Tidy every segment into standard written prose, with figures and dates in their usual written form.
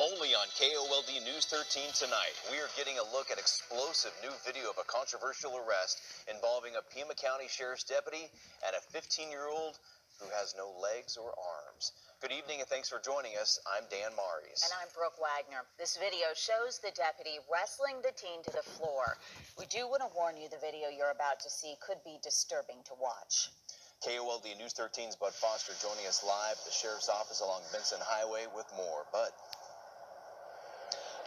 Only on KOLD News 13 tonight, we are getting a look at explosive new video of a controversial arrest involving a Pima County Sheriff's deputy and a 15-year-old who has no legs or arms. Good evening and thanks for joining us. I'm Dan Maries. And I'm Brooke Wagner. This video shows the deputy wrestling the teen to the floor. We do want to warn you the video you're about to see could be disturbing to watch. KOLD News 13's Bud Foster joining us live at the Sheriff's Office along Benson Highway with more. Bud.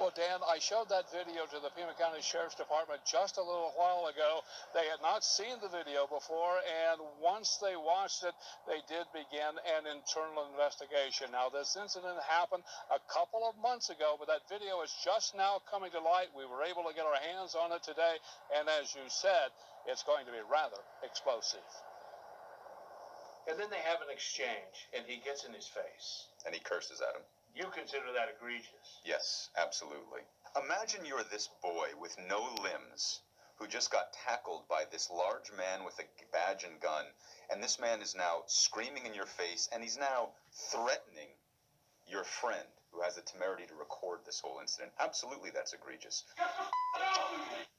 Well, Dan, I showed that video to the Pima County Sheriff's Department just a little while ago. They had not seen the video before, and once they watched it, they did begin an internal investigation. Now, this incident happened a couple of months ago, but that video is just now coming to light. We were able to get our hands on it today, and as you said, it's going to be rather explosive. And then they have an exchange, and he gets in his face. And he curses at him. You consider that egregious? Yes, absolutely. Imagine you're this boy with no limbs who just got tackled by this large man with a badge and gun, and this man is now screaming in your face, and he's now threatening your friend who has the temerity to record this whole incident. Absolutely, that's egregious.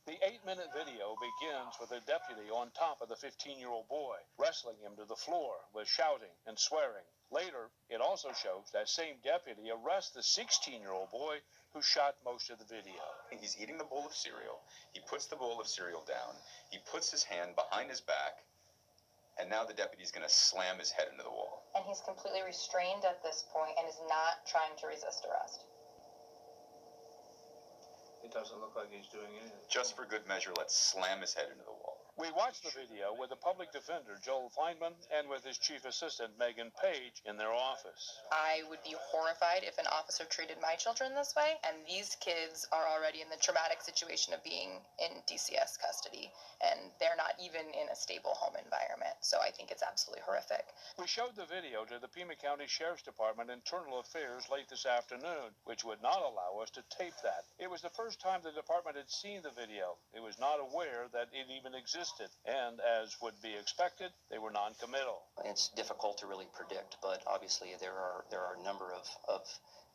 The 8-minute video begins with a deputy on top of the 15-year-old boy, wrestling him to the floor with shouting and swearing. Later, it also shows that same deputy arrests the 16-year-old boy who shot most of the video. He's eating the bowl of cereal. He puts the bowl of cereal down. He puts his hand behind his back. And now the deputy's going to slam his head into the wall. And he's completely restrained at this point and is not trying to resist arrest. It doesn't look like he's doing anything. Just for good measure, let's slam his head into the wall. We watched the video with the public defender, Joel Feynman, and with his chief assistant, Megan Page, in their office. I would be horrified if an officer treated my children this way, and these kids are already in the traumatic situation of being in DCS custody, and they're not even in a stable home environment, so I think it's absolutely horrific. We showed the video to the Pima County Sheriff's Department Internal Affairs late this afternoon, which would not allow us to tape that. It was the first time the department had seen the video. It was not aware that it even existed. And as would be expected, they were non-committal. It's difficult to really predict, but obviously there are a number of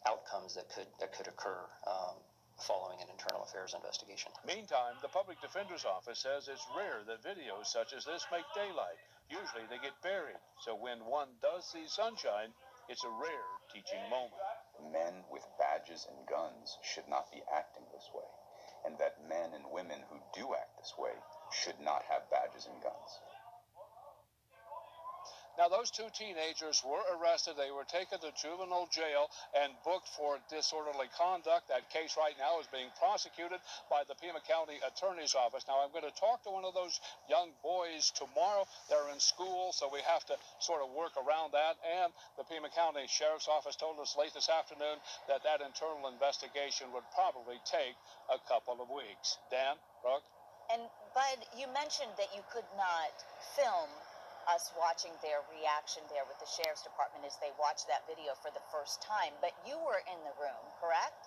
outcomes that could occur following an internal affairs investigation. Meantime, the public defender's office says it's rare that videos such as this make daylight. Usually they get buried, so when one does see sunshine, it's a rare teaching moment. Men with badges and guns should not be acting this way, and that men and women who do act this way should not have badges and guns. Now, those two teenagers were arrested. They were taken to juvenile jail and booked for disorderly conduct. That case right now is being prosecuted by the Pima County Attorney's Office. Now, I'm going to talk to one of those young boys tomorrow. They're in school, so we have to sort of work around that. And the Pima County Sheriff's Office told us late this afternoon that that internal investigation would probably take a couple of weeks. Dan, Brooke? And Bud, you mentioned that you could not film us watching their reaction there with the Sheriff's Department as they watched that video for the first time, but you were in the room, correct?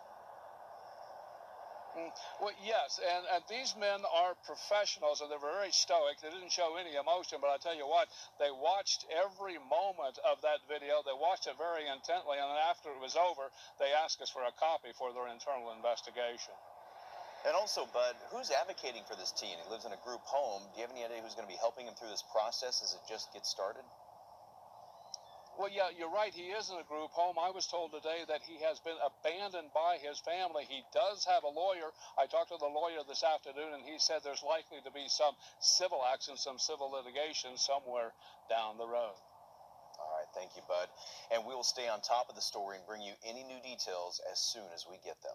Well, yes, and these men are professionals, and they're very stoic. They didn't show any emotion, but I tell you what, they watched every moment of that video. They watched it very intently, and then after it was over, they asked us for a copy for their internal investigation. And also, Bud, who's advocating for this teen? He lives in a group home. Do you have any idea who's going to be helping him through this process as it just gets started? Well, yeah, you're right. He is in a group home. I was told today that he has been abandoned by his family. He does have a lawyer. I talked to the lawyer this afternoon, and he said there's likely to be some civil action, some civil litigation somewhere down the road. All right, thank you, Bud. And we will stay on top of the story and bring you any new details as soon as we get them.